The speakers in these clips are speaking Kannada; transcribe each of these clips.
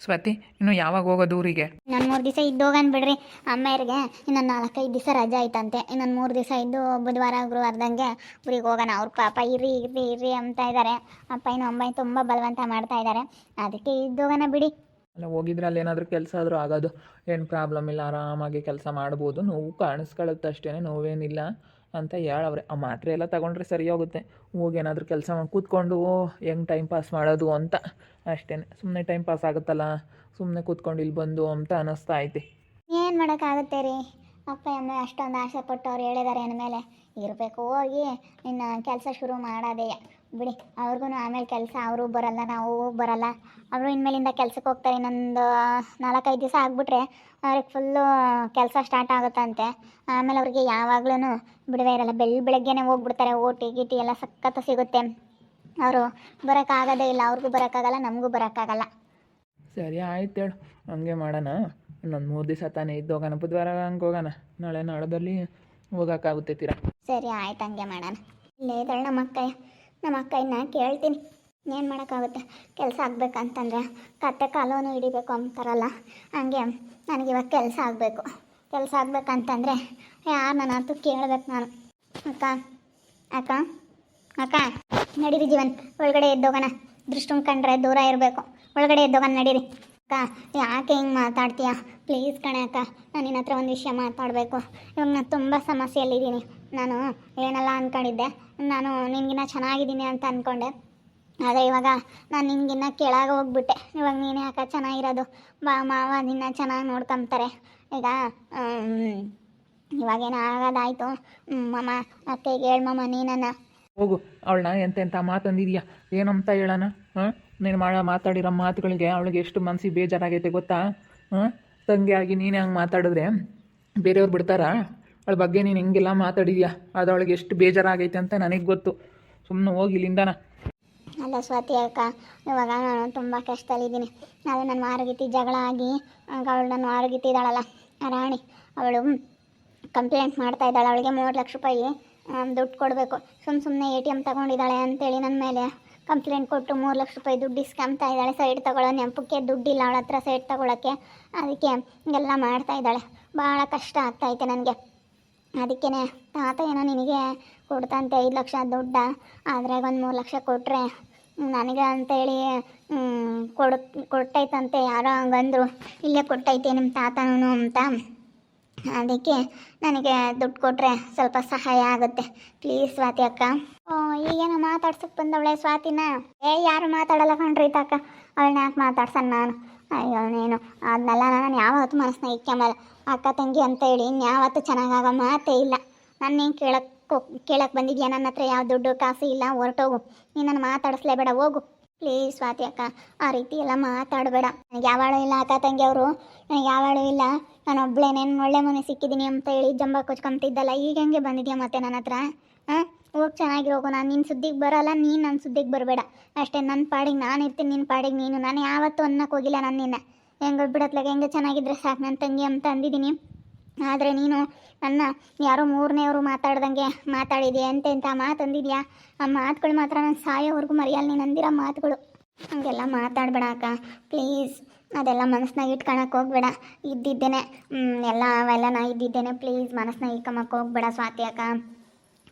ಸ್ವಾತಿ, ಇನ್ನು ಯಾವಾಗ ಹೋಗೋದು ಊರಿಗೆ? ಇನ್ನೊಂದು 3 ದಿವಸ ಇದ್ದು ಹೋಗನ್ ಬಿಡ್ರಿ. ಅಮ್ಮಾರಿಗೆ ಇನ್ನೊಂದು 4-5 ದಿವಸ ರಜೆ ಆಯ್ತಂತೆ. ಇನ್ನೊಂದು 3 ದಿವಸ ಇದ್ದು ಬುಧವಾರ ಗುರುವಾರದಂಗೆ ಊರಿಗೆ ಹೋಗೋಣ. ಅವ್ರ ಪಾಪ ಇರ್ರಿ ಅಂತ ಇದ್ದಾರೆ. ಅಪ್ಪ ಇನ್ನು ಅಮ್ಮ ತುಂಬ ಬಲವಂತ ಮಾಡ್ತಾ ಇದ್ದಾರೆ. ಅದಕ್ಕೆ ಇದ್ದು ಹೋಗೋಣ ಬಿಡಿ. ಅಲ್ಲ, ಹೋಗಿದ್ರೆ ಅಲ್ಲಿ ಏನಾದರೂ ಕೆಲಸ ಆದರೂ ಆಗೋದು, ಏನು ಪ್ರಾಬ್ಲಮ್ ಇಲ್ಲ, ಆರಾಮಾಗಿ ಕೆಲಸ ಮಾಡ್ಬೋದು. ನೋವು ಕಾಣಿಸ್ಕೊಳ್ಳುತ್ತೆ ಅಷ್ಟೇ, ನೋವೇನಿಲ್ಲ ಅಂತ ಹೇಳವ್ರೆ. ಆ ಮಾತ್ರೆ ಎಲ್ಲ ತಗೊಂಡ್ರೆ ಸರಿ ಹೋಗುತ್ತೆ. ಹೋಗಿ ಏನಾದರೂ ಕೆಲಸ ಮಾಡಿ ಕೂತ್ಕೊಂಡು ಹೆಂಗೆ ಟೈಮ್ ಪಾಸ್ ಮಾಡೋದು ಅಂತ ಅಷ್ಟೇ. ಸುಮ್ಮನೆ ಟೈಮ್ ಪಾಸ್ ಆಗುತ್ತಲ್ಲ, ಸುಮ್ಮನೆ ಕೂತ್ಕೊಂಡು ಇಲ್ಲಿ ಬಂದು ಅಂತ ಅನ್ನಿಸ್ತಾ ಐತೆ. ಏನು ಮಾಡೋಕ್ಕಾಗುತ್ತೆ ರೀ, ಅಪ್ಪ ಅಮ್ಮ ಅಷ್ಟೊಂದು ಆಸೆ ಪಟ್ಟು ಅವ್ರು ಹೇಳಿದ್ದಾರೆ ಅಂದಮೇಲೆ ಇರಬೇಕು. ಹೋಗಿ ಇನ್ನು ಕೆಲಸ ಶುರು ಮಾಡೋದೇ ಬಿಡಿ. ಅವ್ರಿಗೂ ಆಮೇಲೆ ಕೆಲಸ ಅವರು ಬರಲ್ಲ, ನಾವು ಬರಲ್ಲ. ಅವರು ಇನ್ಮೇಲಿಂದ ಕೆಲ್ಸಕ್ಕೆ ಹೋಗ್ತಾರೆ. ಇನ್ನೊಂದು 4-5 ದಿವಸ ಆಗಿಬಿಟ್ರೆ ಅವ್ರಿಗೆ ಫುಲ್ಲು ಕೆಲಸ ಸ್ಟಾರ್ಟ್ ಆಗುತ್ತಂತೆ. ಆಮೇಲೆ ಅವ್ರಿಗೆ ಯಾವಾಗ್ಲೂ ಬಿಡುವೆ ಇರಲ್ಲ. ಬೆಳಗ್ಗೆನೇ ಹೋಗ್ಬಿಡ್ತಾರೆ. ಓಟಿ ಗಿಟಿ ಎಲ್ಲ ಸಖತ್ತು ಸಿಗುತ್ತೆ. ಅವರು ಬರೋಕ್ಕಾಗೋದೇ ಇಲ್ಲ. ಅವ್ರಿಗೂ ಬರೋಕ್ಕಾಗಲ್ಲ, ನಮಗೂ ಬರೋಕ್ಕಾಗಲ್ಲ. ಸರಿ ಆಯ್ತು ಹೇಳು, ಹಂಗೆ ಮಾಡೋಣ. ಇನ್ನೊಂದು 3 ದಿವಸ ತಾನೇ ಇದ್ದು ಹೋಗೋಣ. ಬುಧವಾರ ಹಂಗೆ ಹೋಗೋಣ. ನಾಳೆ ನಾಳದಲ್ಲಿ ಹೋಗೋಕ್ಕಾಗುತ್ತೆ ತೀರಾ. ಸರಿ ಆಯ್ತು, ಹಂಗೆ ಮಾಡೋಣ. ಇಲ್ಲೇ ಇದ್ದಾಳೆ ನಮ್ಮ ಅಕ್ಕಯ್ಯನ ಕೇಳ್ತೀನಿ. ಏನು ಮಾಡೋಕ್ಕಾಗುತ್ತೆ, ಕೆಲಸ ಆಗಬೇಕಂತಂದರೆ ಕತ್ತೆ ಕಾಲೋನು ಹಿಡಿಬೇಕು ಅಂತಾರಲ್ಲ, ಹಂಗೆ ನನಗಿವಾಗ ಕೆಲಸ ಆಗಬೇಕು. ಕೆಲಸ ಆಗಬೇಕಂತಂದರೆ ಯಾರು ನನ್ನ ಹತ್ತು ಕೇಳಬೇಕು ನಾನು. ಅಕ್ಕ ಅಕ್ಕ ಅಕ್ಕ ನಡೀರಿ ಜೀವನ್, ಒಳಗಡೆ ಎದ್ದೋಗೋಣ. ದೃಷ್ಟಿ ಕಂಡ್ರೆ ದೂರ ಇರಬೇಕು. ಒಳಗಡೆ ಎದ್ದೋಗೋಣ ನಡೀರಿ. ಅಕ್ಕ ಯಾಕೆ ಹಿಂಗೆ ಮಾತಾಡ್ತೀಯ? ಪ್ಲೀಸ್ ಕಣೆ ಅಕ್ಕ, ನಾನು ನಿನ್ನ ಹತ್ರ ಒಂದು ವಿಷಯ ಮಾತಾಡಬೇಕು. ಇವಾಗ ನಾನು ತುಂಬ ಸಮಸ್ಯೆಯಲ್ಲಿದ್ದೀನಿ. ನಾನು ಏನೆಲ್ಲ ಅಂದ್ಕೊಂಡಿದ್ದೆ, ನಾನು ನಿನಗಿನ್ನ ಚೆನ್ನಾಗಿದ್ದೀನಿ ಅಂತ ಅಂದ್ಕೊಂಡೆ. ಆದರೆ ಇವಾಗ ನಾನು ನಿನಗಿನ್ನ ಕೆಳಗೆ ಹೋಗ್ಬಿಟ್ಟೆ. ಇವಾಗ ನೀನೇ ಅಕ್ಕ ಚೆನ್ನಾಗಿರೋದು. ಮಾವ ನಿನ್ನ ಚೆನ್ನಾಗಿ ನೋಡ್ಕೊಂತಾರೆ. ಈಗ ಇವಾಗೇನು ಆಗೋದಾಯಿತು. ಮಮ್ಮ ಅಕ್ಕಗೆ ಹೇಳು ಮಮ್ಮ, ನೀನನ್ನು ಹೋಗು. ಅವಳನ್ನ ಎಂತೆಂಥ ಮಾತಂದಿದ್ಯಾ, ಏನಂತ ಹೇಳೋಣ? ನೀನು ಮಾತಾಡಿರೋ ಮಾತುಗಳಿಗೆ ಅವಳಿಗೆ ಎಷ್ಟು ಮನಸ್ಸಿಗೆ ಬೇಜಾರಾಗೈತೆ ಗೊತ್ತಾ? ತಂಗಿಯಾಗಿ ನೀನೇ ಹಂಗೆ ಮಾತಾಡಿದ್ರೆ ಬೇರೆಯವ್ರು ಬಿಡ್ತಾರಾ? ಅವಳ ಬಗ್ಗೆ ನೀನು ಹಿಂಗೆಲ್ಲ ಮಾತಾಡಿದ್ಯಾ, ಅದು ಅವಳಿಗೆ ಎಷ್ಟು ಬೇಜಾರಾಗೈತೆ ಅಂತ ನನಗೆ ಗೊತ್ತು. ಸುಮ್ಮನೆ ಹೋಗಿ ಇಲ್ಲಿಂದನ. ಅಲ್ಲ ಸ್ವಾತಿ ಅಕ್ಕ, ಇವಾಗ ನಾನು ತುಂಬ ಕಷ್ಟದಲ್ಲಿದ್ದೀನಿ. ಅದು ನನ್ನ ಮಾರುಗಿತಿ ಜಗಳ ಆಗಿ ಅವಳು ನನ್ನ ಮಾರುಗಿತ್ತಿದ್ದಾಳಲ್ಲ ರಾಣಿ, ಅವಳು ಕಂಪ್ಲೇಂಟ್ ಮಾಡ್ತಾ ಇದ್ದಾಳೆ. ಅವಳಿಗೆ 3 ಲಕ್ಷ ರೂಪಾಯಿ ದುಡ್ಡು ಕೊಡಬೇಕು. ಸುಮ್ಮನೆ ATM ತಗೊಂಡಿದ್ದಾಳೆ ಅಂತೇಳಿ ನನ್ನ ಮೇಲೆ ಕಂಪ್ಲೇಂಟ್ ಕೊಟ್ಟು 3 ಲಕ್ಷ ರೂಪಾಯಿ ದುಡ್ಡು ಇಸ್ಕೊಂತಾ ಇದ್ದಾಳೆ. ಸೈಡ್ ತಗೊಳ್ಳೋ ನೆನಪಕ್ಕೆ ದುಡ್ಡಿಲ್ಲ ಅವಳ ಹತ್ರ ಸೈಡ್ ತಗೊಳ್ಳೋಕ್ಕೆ. ಅದಕ್ಕೆ ಎಲ್ಲ ಮಾಡ್ತಾ ಇದ್ದಾಳೆ. ಭಾಳ ಕಷ್ಟ ಆಗ್ತಾಯಿದೆ ನನಗೆ. ಅದಕ್ಕೇ ತಾತ ಏನೋ ನಿನಗೆ ಕೊಡ್ತಂತೆ 5 ಲಕ್ಷ ದುಡ್ಡ, ಆದರೆ ಒಂದು 3 ಲಕ್ಷ ಕೊಟ್ಟರೆ ನನಗೆ ಅಂತೇಳಿ ಕೊಟ್ಟೈತಂತೆ. ಯಾರೋ ಹಂಗಂದ್ರು, ಇಲ್ಲೇ ಕೊಟ್ಟೈತೆ ನಿಮ್ಮ ತಾತನೂ ಅಂತ. ಅದಕ್ಕೆ ನನಗೆ ದುಡ್ಡು ಕೊಟ್ಟರೆ ಸ್ವಲ್ಪ ಸಹಾಯ ಆಗುತ್ತೆ. ಪ್ಲೀಸ್ ಸ್ವಾತಿ ಅಕ್ಕ. ಈಗೇನೋ ಮಾತಾಡ್ಸಕ್ಕೆ ಬಂದವಳೆ ಸ್ವಾತಿನ. ಯಾರು ಮಾತಾಡಲ್ಲ ಕಣ್ರಿ ತಾಕ, ಅವಳನ್ನ ಯಾಕೆ ಮಾತಾಡ್ಸಣ ನಾನು? ಅಯ್ಯೋ ನೀನು ಅದನ್ನೆಲ್ಲ ನಾನು ಯಾವತ್ತೂ ಮನಸ್ಸನ್ನ ಇಕ್ಕೊಂಬಲ್ಲ. ಅಕ್ಕ ತಂಗಿ ಅಂತ ಹೇಳಿ ಇನ್ಯಾವತ್ತೂ ಚೆನ್ನಾಗಾಗೋ ಮಾತೇ ಇಲ್ಲ. ನಾನು ನೀನು ಕೇಳಕ್ಕೆ ಬಂದಿದ್ಯಾ? ನನ್ನ ಹತ್ರ ಯಾವ ದುಡ್ಡು ಕಾಸು ಇಲ್ಲ, ಹೊರಟೋಗು. ನೀನು ನನ್ನ ಮಾತಾಡಿಸ್ಲೇಬೇಡ, ಹೋಗು ಪ್ಲೀಸ್ ಸ್ವಾತಿ ಅಕ್ಕ. ಆ ರೀತಿ ಎಲ್ಲ ಮಾತಾಡಬೇಡ. ನನಗೆ ಯಾವಾಳು ಇಲ್ಲ ಅಕ್ಕ ತಂಗಿ ಅವರು, ನನಗೆ ಯಾವಾಳು ಇಲ್ಲ. ನಾನು ಒಬ್ಬಳೇನೇನು ಒಳ್ಳೆ ಮನೆ ಸಿಕ್ಕಿದ್ದೀನಿ ಅಂತ ಹೇಳಿ ಜಂಬ ಕೊಚ್ಕೊಂತಿದ್ದಲ್ಲ, ಈಗ ಹೆಂಗೆ ಬಂದಿದ್ಯಾ ಮತ್ತೆ ನನ್ನ ಹತ್ರ? ಹೋಗಿ ಚೆನ್ನಾಗಿರೋಗು. ನಾನು ನಿನ್ನ ಸುದ್ದಿಗೆ ಬರೋಲ್ಲ, ನೀನು ನನ್ನ ಸುದ್ದಿಗೆ ಬರಬೇಡ ಅಷ್ಟೇ. ನನ್ನ ಪಾಡಿಗೆ ನಾನು ಇರ್ತೀನಿ, ನಿನ್ನ ಪಾಡಿಗೆ ನೀನು. ನಾನು ಯಾವತ್ತೂ ಅನ್ನಕ್ಕೆ ಹೋಗಿಲ್ಲ ನಾನು ನಿನ್ನ. ಹೆಂಗೆ ಬಿಡತ್ಲಾಗ ಹೆಂಗೆ ಚೆನ್ನಾಗಿದ್ರೆ ಸಾಕು ನನ್ನ ತಂಗಿ ಅಂತ ಅಂದಿದ್ದೀನಿ. ಆದರೆ ನೀನು ನನ್ನ ಯಾರೋ 3ನೇವರು ಮಾತಾಡ್ದಂಗೆ ಮಾತಾಡಿದ್ಯಾ, ಎಂತೆಂಥ ಮಾತು ಅಂದಿದ್ಯಾ. ಆ ಮಾತುಗಳು ಮಾತ್ರ ನಾನು ಸಾಯೋವರೆಗೂ ಮರೆಯಲ್ಲ. ನೀನು ಅಂದಿರೋ ಮಾತುಗಳು. ಹಂಗೆಲ್ಲ ಮಾತಾಡಬೇಡ ಅಕ್ಕ ಪ್ಲೀಸ್. ಅದೆಲ್ಲ ಮನಸ್ನಾಗ ಇಟ್ಕೊಳಕ್ಕೆ ಹೋಗ್ಬೇಡ. ಇದ್ದಿದ್ದೇನೆ ಎಲ್ಲ ಅವೆಲ್ಲ ನಾ ಇದ್ದಿದ್ದೇನೆ. ಪ್ಲೀಸ್ ಮನಸ್ನಾಗ ಇಟ್ಕೊಂಬಕ್ಕೆ ಹೋಗ್ಬೇಡ ಸ್ವಾತಿ ಅಕ್ಕ.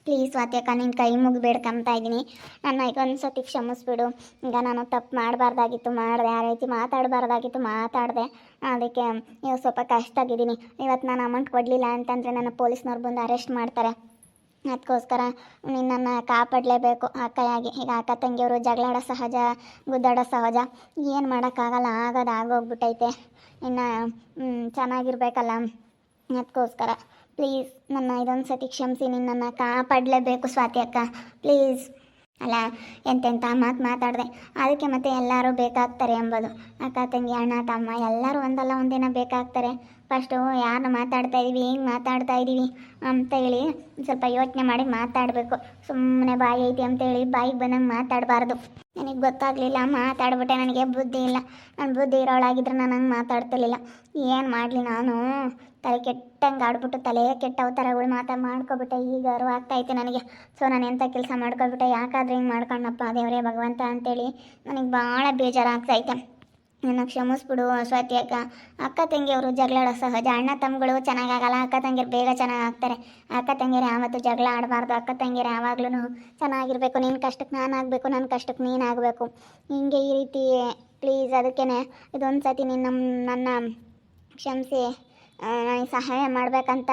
ಪ್ಲೀಸ್ ಸ್ವಾತಿ ಅಕ್ಕ, ನಿನ್ನ ಕೈ ಮುಗಿ ಬೇಡ್ಕೊಂತಾ ಇದ್ದೀನಿ. ನನ್ನ ಈಗ ಒಂದು ಸತಿ ಕ್ಷಮಿಸ್ಬಿಡು. ಈಗ ನಾನು ತಪ್ಪು ಮಾಡಬಾರ್ದಾಗಿತ್ತು, ಮಾಡಿದೆ. ಆ ರೀತಿ ಮಾತಾಡಬಾರ್ದಾಗಿತ್ತು, ಮಾತಾಡಿದೆ. ಅದಕ್ಕೆ ಇವಾಗ ಸ್ವಲ್ಪ ಕಷ್ಟ ಆಗಿದ್ದೀನಿ. ಇವತ್ತು ನಾನು ಅಮೌಂಟ್ ಕೊಡಲಿಲ್ಲ ಅಂತಂದರೆ ನನ್ನ ಪೊಲೀಸ್ನವ್ರು ಬಂದು ಅರೆಸ್ಟ್ ಮಾಡ್ತಾರೆ. ಅದಕ್ಕೋಸ್ಕರ ನಿನ್ನನ್ನು ಕಾಪಾಡಲೇಬೇಕು ಅಕ್ಕಯಾಗಿ. ಈಗ ಅಕ್ಕ ತಂಗಿಯವರು ಜಗಳಾಡೋ ಸಹಜ, ಗುದ್ದಾಡೋ ಸಹಜ. ಏನು ಮಾಡೋಕ್ಕಾಗಲ್ಲ, ಆಗೋದು ಆಗೋಗ್ಬಿಟ್ಟೈತೆ. ಇನ್ನು ಚೆನ್ನಾಗಿರ್ಬೇಕಲ್ಲ, ಅದಕ್ಕೋಸ್ಕರ ಪ್ಲೀಸ್ ನನ್ನ ಇದೊಂದು ಸತಿ ಕ್ಷಮಿಸಿ. ನಿನ್ನನ್ನು ಕಾಪಾಡಲೇಬೇಕು ಸ್ವಾತಿ ಅಕ್ಕ ಪ್ಲೀಸ್. ಅಲ್ಲ ಎಂತೆಂಥ ಮಾತಾಡಿದೆ. ಅದಕ್ಕೆ ಮತ್ತೆ ಎಲ್ಲರೂ ಬೇಕಾಗ್ತಾರೆ ಎಂಬುದು. ಅಕ್ಕ ತಂಗಿ ಅಣ್ಣ ತಮ್ಮ ಎಲ್ಲರೂ ಒಂದಲ್ಲ ಒಂದಿನ ಬೇಕಾಗ್ತಾರೆ. ಫಸ್ಟು ಯಾರನ್ನ ಮಾತಾಡ್ತಾ ಇದ್ದೀವಿ, ಹೆಂಗೆ ಮಾತಾಡ್ತಾ ಇದ್ದೀವಿ ಅಂತ ಹೇಳಿ ಸ್ವಲ್ಪ ಯೋಚನೆ ಮಾಡಿ ಮಾತಾಡಬೇಕು. ಸುಮ್ಮನೆ ಬಾಯಿ ಐತಿ ಅಂತೇಳಿ ಬಾಯಿಗೆ ಬಂದಂಗೆ ಮಾತಾಡಬಾರ್ದು. ನನಗೆ ಗೊತ್ತಾಗಲಿಲ್ಲ, ಮಾತಾಡ್ಬಿಟ್ಟೆ. ನನಗೆ ಬುದ್ಧಿ ಇಲ್ಲ. ನಾನು ಬುದ್ಧಿ ಇರೋಳಾಗಿದ್ರೆ ನಾನು ಹಂಗೆ ಮಾತಾಡ್ತಿರ್ಲಿಲ್ಲ. ಏನು ಮಾಡಲಿ, ನಾನು ತಲೆ ಕೆಟ್ಟಂಗೆ ಆಡ್ಬಿಟ್ಟು ತಲೆ ಕೆಟ್ಟ ಅವತಾರಗಳು ಮಾಡ್ಕೊಬಿಟ್ಟೆ. ಈಗ ಅರಿವು ಆಗ್ತಾಯಿತ್ತು ನನಗೆ. ಸೊ ನಾನು ಎಂಥ ಕೆಲಸ ಮಾಡ್ಕೊಬಿಟ್ಟೆ, ಯಾಕಾದ್ರೆ ಹಿಂಗೆ ಮಾಡ್ಕೊಂಡಪ್ಪ ದೇವರೇ ಭಗವಂತ ಅಂತೇಳಿ ನನಗೆ ಭಾಳ ಬೇಜಾರಾಗ್ತಾಯಿತ್ತೆ. ನನ್ನ ಕ್ಷಮಿಸ್ಬಿಡು ಸ್ವಾತಿ ಅಕ್ಕ. ಅಕ್ಕ ತಂಗಿಯವರು ಜಗಳಾಡೋ ಸಹಜ. ಅಣ್ಣ ತಮ್ಮಗಳು ಚೆನ್ನಾಗಾಗಲ್ಲ, ಅಕ್ಕ ತಂಗಿಯರು ಬೇಗ ಚೆನ್ನಾಗಿ ಆಗ್ತಾರೆ. ಅಕ್ಕ ತಂಗಿಯರು ಯಾವತ್ತೂ ಜಗಳ ಆಡಬಾರ್ದು. ಅಕ್ಕ ತಂಗಿಯರು ಯಾವಾಗ್ಲೂ ಚೆನ್ನಾಗಿರಬೇಕು. ನಿನ್ನ ಕಷ್ಟಕ್ಕೆ ನಾನು ಆಗಬೇಕು, ನನ್ನ ಕಷ್ಟಕ್ಕೆ ನೀನು ಆಗಬೇಕು. ಹಿಂಗೆ ಈ ರೀತಿ ಪ್ಲೀಸ್. ಅದಕ್ಕೇ ಇದೊಂದು ಸತಿ ನನ್ನ ಕ್ಷಮಿಸಿ ನನಗೆ ಸಹಾಯ ಮಾಡಬೇಕಂತ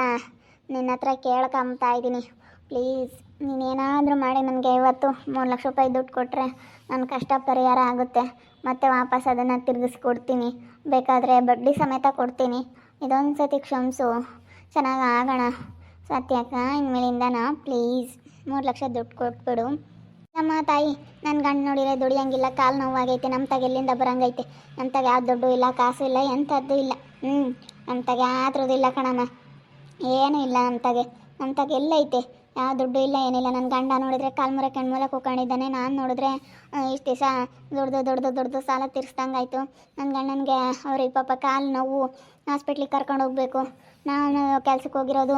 ನಿನ್ನ ಹತ್ರ ಕೇಳ್ಕೊಂತಾ ಇದ್ದೀನಿ. ಪ್ಲೀಸ್ ನೀನೇನಾದರೂ ಮಾಡಿ ನನಗೆ ಇವತ್ತು 3 ಲಕ್ಷ ರೂಪಾಯಿ ದುಡ್ಡು ಕೊಟ್ಟರೆ ನನ್ನ ಕಷ್ಟ ಪರಿಹಾರ ಆಗುತ್ತೆ. ಮತ್ತೆ ವಾಪಸ್ ಅದನ್ನು ತಿರುಗಿಸ್ಕೊಡ್ತೀನಿ, ಬೇಕಾದರೆ ಬಡ್ಡಿ ಸಮೇತ ಕೊಡ್ತೀನಿ. ಇದೊಂದು ಸತಿ ಕ್ಷಮಿಸು, ಚೆನ್ನಾಗಿ ಆಗೋಣ ಸತ್ಯಕ್ಕ. ಇನ್ಮೇಲಿಂದನಾ ಪ್ಲೀಸ್ 3 ಲಕ್ಷ ದುಡ್ಡು ಕೊಟ್ಬಿಡು. ನಮ್ಮ ತಾಯಿ ನನ್ನ ಗಂಡು ನೋಡಿದ್ರೆ ದುಡಿಯೋಂಗಿಲ್ಲ, ಕಾಲು ನೋವಾಗೈತೆ, ನಮ್ಮ ತಾಗ ಎಲ್ಲಿಂದ ಬರೋಂಗೈತೆ? ನಮ್ಮ ತಾಗ ಯಾವ ದುಡ್ಡು ಇಲ್ಲ, ಕಾಸು ಇಲ್ಲ, ಎಂಥದ್ದು ಇಲ್ಲ. ನಮ್ಮ ತಾಗ ಯಾತ್ರದ್ದು ಇಲ್ಲ ಕಣಮ್ಮ, ಏನೂ ಇಲ್ಲ. ನಮ್ಮ ತಾಗ ಎಲ್ಲೈತೆ? ಯಾವ ದುಡ್ಡು ಇಲ್ಲ, ಏನಿಲ್ಲ. ನನ್ನ ಗಂಡ ನೋಡಿದ್ರೆ ಕಾಲು ಮುರ ಕಣ್ಮೂಲ ಕೂಕೊಂಡಿದ್ದಾನೆ. ನಾನು ನೋಡಿದ್ರೆ ಇಷ್ಟು ದಿವಸ ದುಡ್ದು ಸಾಲ ತೀರಿಸ್ದಂಗಾಯ್ತು. ನನ್ನ ಗಂಡನಿಗೆ ಅವ್ರಿಗೆ ಪಾಪ ಕಾಲು ನೋವು, ಹಾಸ್ಪಿಟ್ಲಿಗೆ ಕರ್ಕೊಂಡು ಹೋಗ್ಬೇಕು. ನಾನು ಕೆಲ್ಸಕ್ಕೆ ಹೋಗಿರೋದು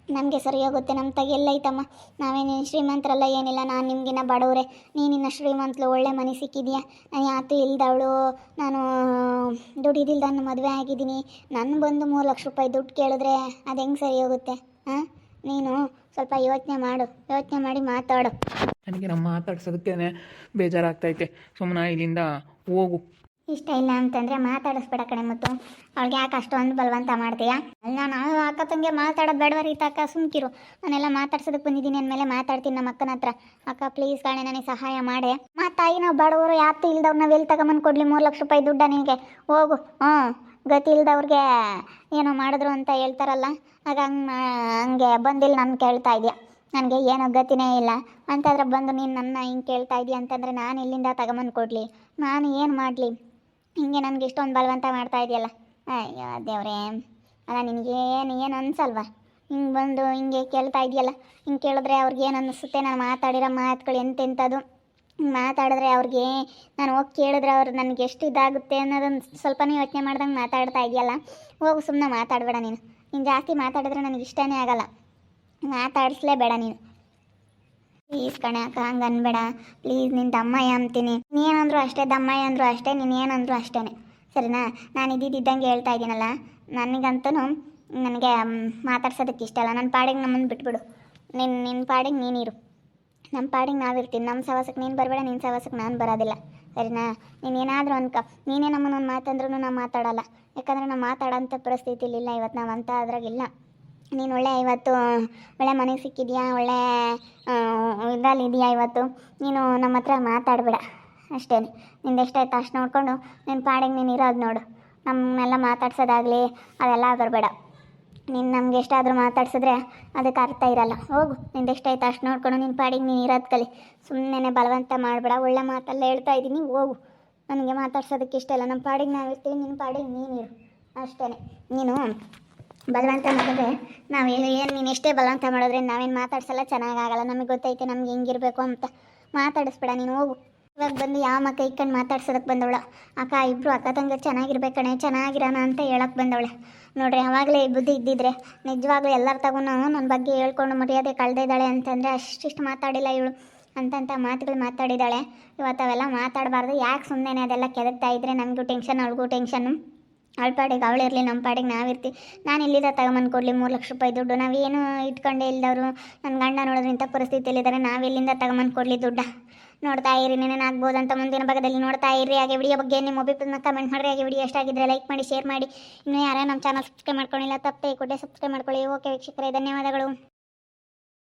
ನಮಗೆ ಸರಿ ಹೋಗುತ್ತೆ. ನಮ್ಮ ತಾಗ ಎಲ್ಲೈತಮ್ಮ? ನಾವೇನು ಶ್ರೀಮಂತರಲ್ಲ, ಏನಿಲ್ಲ. ನಾನು ನಿಮಗಿನ್ನ ಬಡವ್ರೆ, ನೀನಿನ್ನ ಶ್ರೀಮಂತಲು. ಒಳ್ಳೆ ಮನೆ ಸಿಕ್ಕಿದೆಯಾ? ನಾನು ಯಾತು ಇಲ್ದವಳು, ನಾನು ದುಡಿದಿಲ್ದ ಮದುವೆ ಆಗಿದ್ದೀನಿ. ನನ್ನ ಬಂದು 3 ಲಕ್ಷ ರೂಪಾಯಿ ದುಡ್ಡು ಕೇಳಿದ್ರೆ ಅದು ಹೆಂಗೆ ಸರಿ ಹೋಗುತ್ತೆ? ಹಾಂ, ನೀನು ಸ್ವಲ್ಪ ಯೋಚನೆ ಮಾಡಿ ಮಾತಾಡು. ನನಗೆ ನಮ್ಮ ಮಾತಾಡ್ಸೋದಕ್ಕೇ ಬೇಜಾರಾಗ್ತೈತೆ. ಸುಮ್ಮನೆ ಇಲ್ಲಿಂದ ಹೋಗು. ಇಷ್ಟ ಇಲ್ಲ ಅಂತಂದರೆ ಮಾತಾಡಿಸ್ಬೇಡ ಕಣೆ. ಮತ್ತು ಅವಳಿಗೆ ಯಾಕೆ ಅಷ್ಟೊಂದು ಬಲವಂತ ಮಾಡ್ತೀಯಾ? ಅಲ್ಲ, ನಾವು ಅಕ್ಕ ತಂಗೆ ಮಾತಾಡೋದು ಬೇಡವ ರೀ ಅಕ್ಕ, ಸುಮ್ಕಿರು. ನಾನೆಲ್ಲ ಮಾತಾಡ್ಸೋದಕ್ಕೆ ಬಂದಿದ್ದೀನಿ ಅಂದಮೇಲೆ ಮಾತಾಡ್ತೀನಿ ನಮ್ಮ ಅಕ್ಕನ ಹತ್ರ. ಅಕ್ಕ ಪ್ಲೀಸ್ ಕಣೆ, ನನಗೆ ಸಹಾಯ ಮಾಡೆ. ತಾಯಿ ನಾವು ಬಡವರು, ಯಾತು ಇಲ್ದವ್ರು ನಾವು ಎಲ್ಲಿ ತಗೊಂಬಂದು ಕೊಡಲಿ 3 ಲಕ್ಷ ರೂಪಾಯಿ ದುಡ್ಡ ನಿನಗೆ? ಹೋಗು. ಗತಿ ಇಲ್ದವ್ರಿಗೆ ಏನೋ ಮಾಡಿದ್ರು ಅಂತ ಹೇಳ್ತಾರಲ್ಲ, ಆಗ ಹಂಗೆ ಬಂದಿಲ್ಲ ನಾನು ಕೇಳ್ತಾ ಇದೆಯಾ? ನನಗೆ ಏನೋ ಗತಿನೇ ಇಲ್ಲ ಅಂತಾದ್ರೆ ಬಂದು ನೀನು ನನ್ನ ಹಿಂಗೆ ಕೇಳ್ತಾ ಇದೆಯಾ ಅಂತಂದರೆ ನಾನು ಇಲ್ಲಿಂದ ತಗೊಂಬಂದು ಕೊಡಲಿ? ನಾನು ಏನು ಮಾಡಲಿ? ಹಿಂಗೆ ನನಗೆ ಇಷ್ಟೊಂದು ಬಲವಂತ ಮಾಡ್ತಾ ಇದೆಯಲ್ಲ. ಅಯ್ಯೋ ದೇವ್ರೇ. ಅಲ್ಲ, ನಿನಗೇನು ಅನ್ಸಲ್ವಾ? ಹಿಂಗೆ ಬಂದು ಹಿಂಗೆ ಕೇಳ್ತಾ ಇದೆಯಲ್ಲ. ಹಿಂಗೆ ಕೇಳಿದ್ರೆ ಅವ್ರಿಗೆ ಏನು ಅನ್ನಿಸುತ್ತೆ? ನಾನು ಮಾತಾಡಿರೋ ಮಾತುಗಳು ಎಂತೆಂಥದ್ದು. ಮಾತಾಡಿದ್ರೆ ಅವ್ರಿಗೆ ನಾನು ಹೋಗಿ ಕೇಳಿದ್ರೆ ಅವ್ರು ನನಗೆ ಎಷ್ಟು ಇದಾಗುತ್ತೆ ಅನ್ನೋದೊಂದು ಸ್ವಲ್ಪನೇ ಯೋಚನೆ ಮಾಡ್ದಂಗೆ ಮಾತಾಡ್ತಾ ಇದೆಯಲ್ಲ. ಹೋಗು, ಸುಮ್ಮನೆ ಮಾತಾಡಬೇಡ ನೀನು ಜಾಸ್ತಿ ಮಾತಾಡಿದ್ರೆ ನನಗೆ ಇಷ್ಟನೇ ಆಗಲ್ಲ. ಮಾತಾಡಿಸ್ಲೇಬೇಡ ನೀನು. ಪ್ಲೀಸ್ ಕಣೆ ಅಕ್ಕ, ಹಂಗೆ ಅನ್ಬೇಡ ಪ್ಲೀಸ್. ನಿನ್ನ ದಮ್ಮಯ್ಯ ಅಂತೀನಿ. ನೀನೇನಂದ್ರು ಅಷ್ಟೇ, ದಮ್ಮಯ್ಯ ಅಂದರು ಅಷ್ಟೇ, ನೀನು ಏನಂದ್ರು ಅಷ್ಟೇ, ಸರಿನಾ? ನಾನು ಇದ್ದಿದ್ದಂಗೆ ಹೇಳ್ತಾ ಇದ್ದೀನಲ್ಲ. ನನಗಂತೂ ನನಗೆ ಮಾತಾಡ್ಸೋದಕ್ಕೆ ಇಷ್ಟ ಅಲ್ಲ. ನನ್ನ ಪಾಡಿಗೆ ನಮ್ಮನ್ನು ಬಿಟ್ಬಿಡು. ನಿನ್ನ ಪಾಡಿಗೆ ನೀನಿರು, ನಮ್ಮ ಪಾಡಿಗೆ ನಾವಿರ್ತೀನಿ. ನಮ್ಮ ಸವಾಸಕ್ಕೆ ನೀನು ಬರಬೇಡ, ನಿನ್ನ ಸವಾಸಕ್ಕೆ ನಾನು ಬರೋದಿಲ್ಲ, ಸರಿನಾ? ನೀನೇನಾದರೂ ನೀನೇ ನಮ್ಮನ್ನು ಒಂದು ಮಾತಂದ್ರೂ ನಾವು ಮಾತಾಡೋಲ್ಲ. ಯಾಕಂದರೆ ನಾವು ಮಾತಾಡೋಂಥ ಪರಿಸ್ಥಿತಿಲಿಲ್ಲ ಇವತ್ತು. ನಾವು ಅಂತ ಅದ್ರಾಗಿಲ್ಲ. ನೀನು ಇವತ್ತು ಒಳ್ಳೆ ಮನೆಗೆ ಸಿಕ್ಕಿದೆಯಾ, ಒಳ್ಳೆ ಇದರಲ್ಲಿದೆಯಾ ಇವತ್ತು. ನೀನು ನಮ್ಮ ಹತ್ರ ಮಾತಾಡಬೇಡ ಅಷ್ಟೇ. ನಿಂದು ಎಷ್ಟಾಯ್ತು ಅಷ್ಟು ನೋಡಿಕೊಂಡು ನಿನ್ನ ಪಾಡಿಗೆ ನೀನು ಇರೋದು ನೋಡು. ನಮ್ಮನ್ನೆಲ್ಲ ಮಾತಾಡ್ಸೋದಾಗಲಿ ಅದೆಲ್ಲ ಬರಬೇಡ. ನೀನು ನಮ್ಗೆ ಎಷ್ಟಾದರೂ ಮಾತಾಡ್ಸಿದ್ರೆ ಅದಕ್ಕೆ ಅರ್ಥ ಇರಲ್ಲ. ಹೋಗು, ನಿಂದು ಎಷ್ಟಾಯ್ತು ಅಷ್ಟು ನೋಡ್ಕೊಂಡು ನಿನ್ನ ಪಾಡಿಗೆ ನೀನು ಇರೋದು ಕಲಿ. ಸುಮ್ಮನೆ ಬಲವಂತ ಮಾಡಬೇಡ. ಒಳ್ಳೆ ಮಾತೆಲ್ಲ ಹೇಳ್ತಾ ಇದ್ದೀನಿ, ಹೋಗು. ನನಗೆ ಮಾತಾಡ್ಸೋದಕ್ಕೆ ಇಷ್ಟ ಇಲ್ಲ. ನಮ್ಮ ಪಾಡಿಗೆ ನಾವಿರ್ತೀವಿ, ನಿನ್ನ ಪಾಡಿಗೆ ನೀನಿರು ಅಷ್ಟೇ. ನೀನು ಬಲವಂತ ಮಾಡಿದ್ರೆ ನೀನು ಎಷ್ಟೇ ಬಲವಂತ ಮಾಡಿದ್ರೆ ನಾವೇನು ಮಾತಾಡ್ಸಲ್ಲ, ಚೆನ್ನಾಗಾಗಲ್ಲ. ನಮಗೆ ಗೊತ್ತೈತೆ ನಮ್ಗೆ ಹೆಂಗಿರಬೇಕು ಅಂತ. ಮಾತಾಡಿಸ್ಬೇಡ ನೀನು, ಹೋಗು. ಇವಾಗ ಬಂದು ಯಾವ ಮಕ್ಕ ಇಕ್ಕಂಡು ಮಾತಾಡ್ಸೋದಕ್ಕೆ ಬಂದವಳ ಅಕ್ಕ? ಇಬ್ಬರು ಅಕ್ಕ ತಂಗ ಚೆನ್ನಾಗಿರ್ಬೇಕಣೆ, ಚೆನ್ನಾಗಿರೋಣ ಅಂತ ಹೇಳಕ್ಕೆ ಬಂದವಳೆ ನೋಡ್ರಿ. ಅವಾಗಲೇ ಬುದ್ಧಿ ಇದ್ದಿದ್ರೆ ನಿಜವಾಗ್ಲೂ ಎಲ್ಲರ ತಗೂ ನನ್ನ ಬಗ್ಗೆ ಹೇಳ್ಕೊಂಡು ಮರ್ಯಾದೆ ಕಳೆದಿದ್ದಾಳೆ ಅಂತಂದರೆ ಅಷ್ಟಿಷ್ಟು ಮಾತಾಡಿಲ್ಲ ಇವಳು. ಅಂತಂಥ ಮಾತುಗಳು ಮಾತಾಡಿದ್ದಾಳೆ. ಇವತ್ತು ಅವೆಲ್ಲ ಮಾತಾಡಬಾರ್ದು. ಯಾಕೆ ಸುಮ್ಮನೆ ಅದೆಲ್ಲ ಕೆದಕ್ತಾ ಇದ್ದರೆ ನಮಗೂ ಟೆನ್ಷನ್, ಅವಳಿಗೂ ಟೆನ್ಷನ್ನು. ಅವಳ ಪಾಡಿಗೆ ಅವಳಿರಲಿ, ನಮ್ಮ ಪಾಡಿಗೆ ನಾವಿರ್ತೀವಿ. ನಾನು ಇಲ್ಲಿದ್ದ ತಗೊಂಬಂದು ಕೊಡಲಿ 3 ಲಕ್ಷ ರೂಪಾಯಿ ದುಡ್ಡು? ನಾವೇನು ಇಟ್ಕೊಂಡೇ ಇಲ್ದವರು. ನನ್ನ ಗಂಡ ನೋಡಿದ್ರೆ ಇಂಥ ಪರಿಸ್ಥಿತಿಯಲ್ಲಿದ್ದಾರೆ. ನಾವೆಲ್ಲಿಂದ ತಗೊಂಬಂದು ಕೊಡಲಿ ದುಡ್ಡ? ನೋಡ್ತಾ ಇರಿ, ನೆನೇನಾಗ್ಬೋದು ಅಂತ ಮುಂದಿನ ಭಾಗದಲ್ಲಿ ನೋಡ್ತಾ ಇರಿ. ಹಾಗೆ ವಿಡಿಯೋ ಬಗ್ಗೆ ನಿಮ್ಮ ಒಪಿನಿಯನ್ನ ಕಮೆಂಟ್ ಮಾಡಿರಿ. ಹಾಗೆ ವಿಡಿಯೋ ಎಷ್ಟಾಗಿದ್ದರೆ ಲೈಕ್ ಮಾಡಿ, ಶೇರ್ ಮಾಡಿ. ಇನ್ನೂ ಯಾರೇ ನಮ್ಮ ಚಾನಲ್ ಸಬ್ಸ್ಕ್ರೈಬ್ ಮಾಡ್ಕೊಳ್ಳಿಲ್ಲ ತಪ್ಪೇ ಕೊಟ್ಟೆ ಸಬ್ಸ್ಕ್ರೈಬ್ ಮಾಡ್ಕೊಳ್ಳಿ. ಓಕೆ ವೀಕ್ಷಕರೇ, ಧನ್ಯವಾದಗಳು.